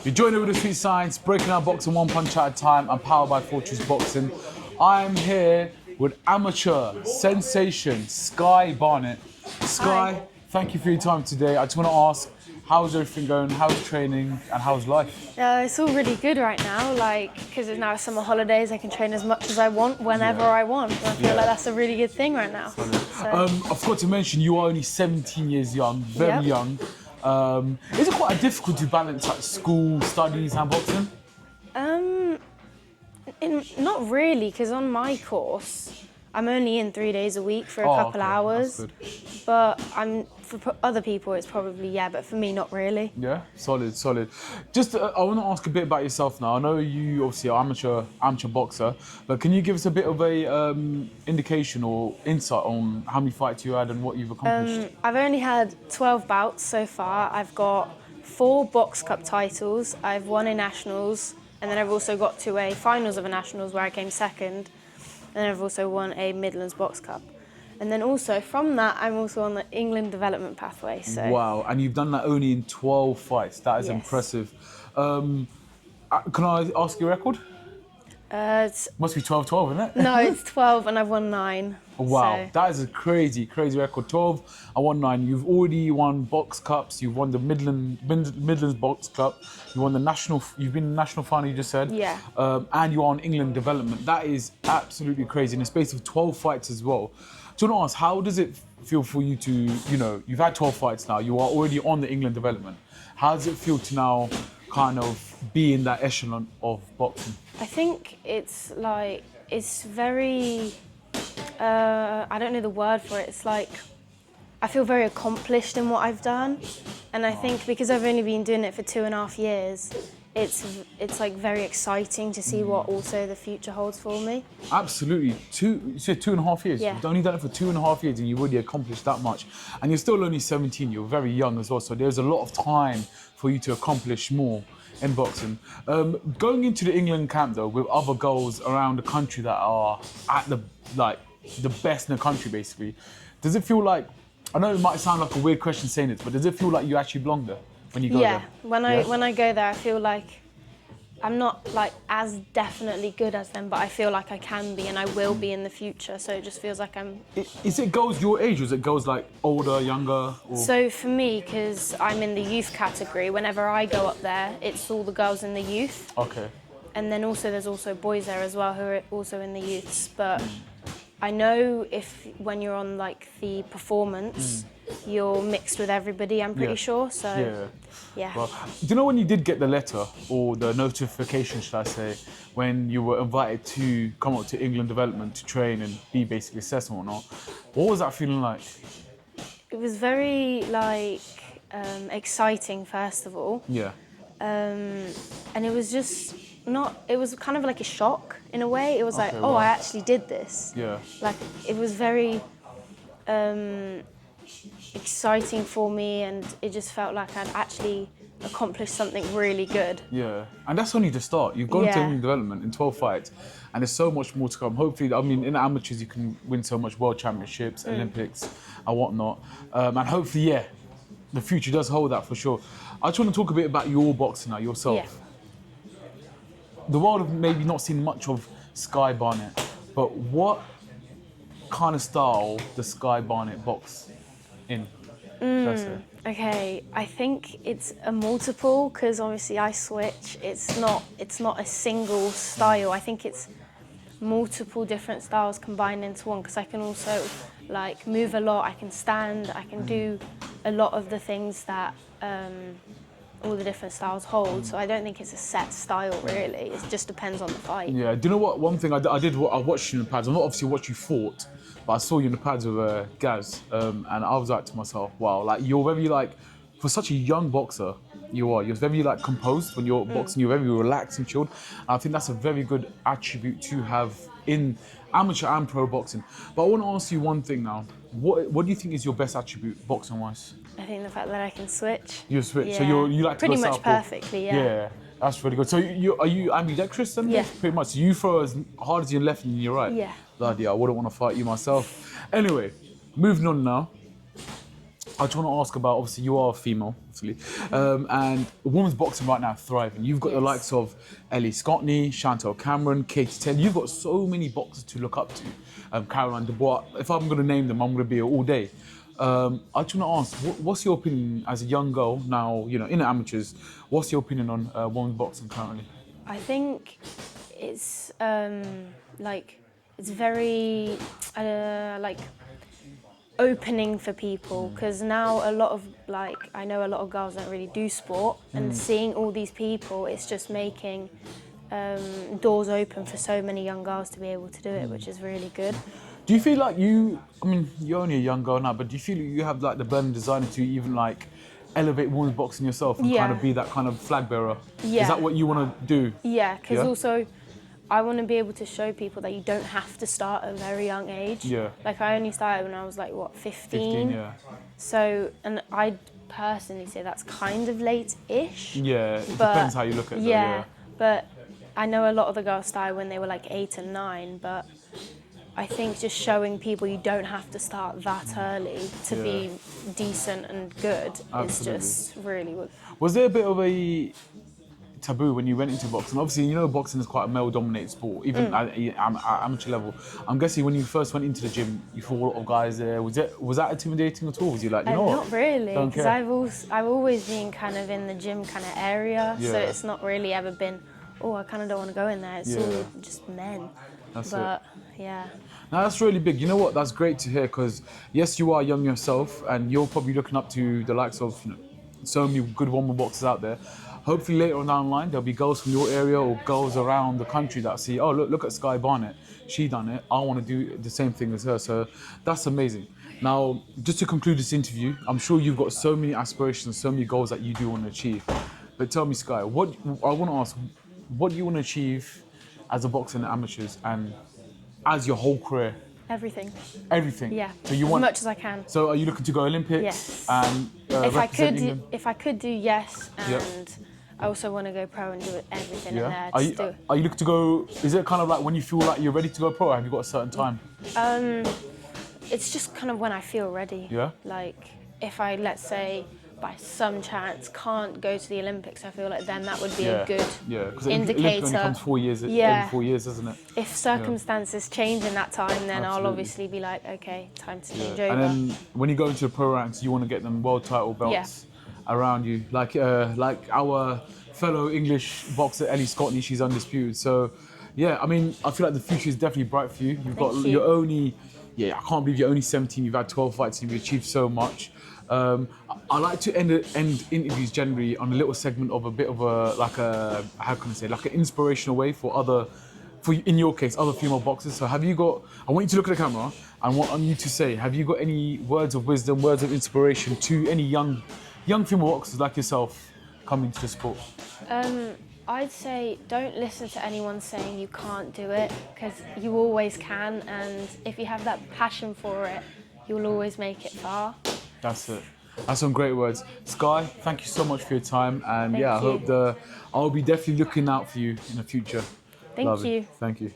You're joining with the Sweet Science, breaking our boxing one punch at a time and powered by Fortress Boxing. I'm here with amateur sensation Sky Barnett. Sky, Hi. thank you for your time today. I just want to ask, how's everything going? How's training and how's life? It's all really good right now, because it's now summer holidays, I can train as much as I want, whenever I want. And I feel like that's a really good thing right now. So. I forgot to mention, you are only 17 years young, very young. Is it quite difficult to balance like school, studies and boxing? Not really, because on my course, I'm only in 3 days a week for a couple hours. That's good. But for other people, it's probably, but for me, not really. Yeah, solid. Just, I want to ask a bit about yourself now. I know you obviously are amateur boxer, but can you give us a bit of a indication or insight on how many fights you had and what you've accomplished? I've only had 12 bouts so far. I've got 4 box cup titles. I've won a nationals, and then I've also got to a finals of a nationals where I came second. And then I've also won a Midlands box cup. And then also from that, I'm also on the England development pathway. So. Wow, and you've done that only in 12 fights. That is impressive. Can I ask your record? Must be 12-12, isn't it? No, it's 12 and I've won 9. Wow, so. that is a crazy record. 12, I won 9. You've already won box cups. You've won the Midlands box cup. You won the national. You've been in the national final. You just said. Yeah. And you are on England development. That is absolutely crazy. In the space of 12 fights as well. Do you want to ask, how does it feel for you to, you've had 12 fights now. You are already on the England development. How does it feel to now kind of be in that echelon of boxing? I think it's very. I don't know the word for it. It's like I feel very accomplished in what I've done, and I think because I've only been doing it for 2.5 years, it's like very exciting to see what also the future holds for me. Absolutely. You said 2.5 years. Yeah. You've only done it for 2.5 years and you've already accomplished that much. And you're still only 17. You're very young as well. So there's a lot of time for you to accomplish more in boxing. Going into the England camp though, with other girls around the country that are at the best in the country basically, does it feel like, I know it might sound like a weird question saying this, but does it feel like you actually belong there when you go there? When I go there, I feel like I'm not as definitely good as them, but I feel like I can be and I will be in the future. So it just feels like I'm. Is it girls your age or is it girls like older, younger? Or? So for me, because I'm in the youth category, whenever I go up there, it's all the girls in the youth. Okay. And then there's also boys there as well who are also in the youths. But I know when you're on the performance, you're mixed with everybody, I'm pretty sure. So yeah. Well, do you know when you did get the letter or the notification, should I say, when you were invited to come up to England development to train and be basically assessed and whatnot? What was that feeling like? It was very exciting, first of all. Yeah. And it was just it was kind of like a shock in a way. It was I actually did this. Yeah. It was very exciting for me, and it just felt like I'd actually accomplished something really good. Yeah, and that's only the start. You've gone to England development in 12 fights, and there's so much more to come. Hopefully, I mean, in the amateurs, you can win so much world championships, Olympics, and whatnot. And hopefully, the future does hold that for sure. I just want to talk a bit about your boxing now, yourself. Yeah. The world have maybe not seen much of Sky Barnett, but what kind of style does Sky Barnett box in? Okay, I think it's a multiple, because obviously I switch. It's not a single style. I think it's multiple different styles combined into one, because I can also move a lot. I can stand. I can do a lot of the things that all the different styles hold. So I don't think it's a set style really. It just depends on the fight. Yeah. Do you know what? One thing I watched you in the pads. I'm not obviously watched you fought, but I saw you in the pads with Gaz, and I was like to myself, wow, you're very for such a young boxer, you're very composed when you're boxing. You're very relaxed and chilled. And I think that's a very good attribute to have in amateur and pro boxing. But I want to ask you one thing now. What do you think is your best attribute boxing wise? I think the fact that I can switch. You switch, yeah. so you like to pretty go much southpaw? Perfectly, yeah. Yeah, that's really good. So are you ambidextrous then? Yeah. Pretty much. So you throw as hard as your left and your right? Yeah. Bloody, I wouldn't want to fight you myself. Anyway, moving on now. I just want to ask about, obviously, you are a female, obviously, and women's boxing right now thriving. You've got the Yes. likes of Ellie Scottney, Chantel Cameron, Katie Taylor. You've got so many boxers to look up to. Caroline Dubois. If I'm going to name them, I'm going to be here all day. I just want to ask, what's your opinion as a young girl now, you know, in the amateurs? What's your opinion on women's boxing currently? I think it's like it's very like opening for people because now a lot of like I know a lot of girls don't really do sport and seeing all these people, it's just making doors open for so many young girls to be able to do it, which is really good. Do you feel like I mean, you're only a young girl now, but do you feel like you have like the burning desire to even like elevate women's boxing yourself and kind of Yeah. be that kind of flag bearer? Yeah. Is that what you want to do? Yeah, because Yeah? also I want to be able to show people that you don't have to start at a very young age. Yeah. Like I only started when I was like, what, 15? Yeah. So, and I personally say that's kind of late-ish. Yeah, it But depends how you look at it. yeah, but I know a lot of the girls started when they were like 8 and 9, but I think just showing people you don't have to start that early to be decent and good Absolutely. is just really good. Was there a bit of a taboo when you went into boxing? Obviously, you know, boxing is quite a male-dominated sport, even at amateur level. I'm guessing when you first went into the gym, you saw a lot of guys there. Was that intimidating at all? Was you like, you know what? Not really, Don't because care. I've always been kind of in the gym kind of area, so Yeah. it's not really ever been, oh, I kind of don't want to go in there. It's Yeah. all just men. That's But yeah, Now that's really big. You know what? That's great to hear because yes, you are young yourself, and you're probably looking up to the likes of, you know, so many good woman boxers out there. Hopefully later on down the line there'll be girls from your area or girls around the country that see, oh look at Sky Barnett, she done it. I want to do the same thing as her. So that's amazing. Now, just to conclude this interview, I'm sure you've got so many aspirations, so many goals that you do want to achieve. But tell me, Sky, what I want to ask, what do you want to achieve as a boxer in the amateurs and as your whole career? everything. Everything. Yeah, So you as want? much as I can. So are you looking to go Olympics? Yes. And If I could do yes, Yep. and I also want to go pro and do everything in Yeah. there. Are Just you do. are you looking to go? Is it kind of like when you feel like you're ready to go pro? Or have you got a certain time? It's just kind of when I feel ready. Yeah. Like if I, let's say, by some chance can't go to the Olympics, I feel like then that would be a good because indicator. Olympic only comes 4 years. Yeah. Every 4 years, doesn't it? If circumstances change in that time, then I'll Absolutely. obviously be like, okay, time to change Yeah. over. And then when you go into the pro ranks, you want to get them world title belts around you, like our fellow English boxer Ellie Scottney. She's undisputed. So, yeah, I mean, I feel like the future is definitely bright for you. Thank you. You're only, I can't believe you're only 17. You've had 12 fights and you've achieved so much. I like to end interviews generally on a little segment of a bit of how can I say, like an inspirational way for in your case, other female boxers. So have you got, I want you to look at the camera and want you to say, have you got any words of wisdom, words of inspiration to any young female boxers like yourself coming to the sport? I'd say don't listen to anyone saying you can't do it, because you always can, and if you have that passion for it, you'll always make it far. That's it. That's some great words. Sky, thank you so much for your time. And Thank I you. hope I'll be definitely looking out for you in the future. Thank Love it. you. Thank you.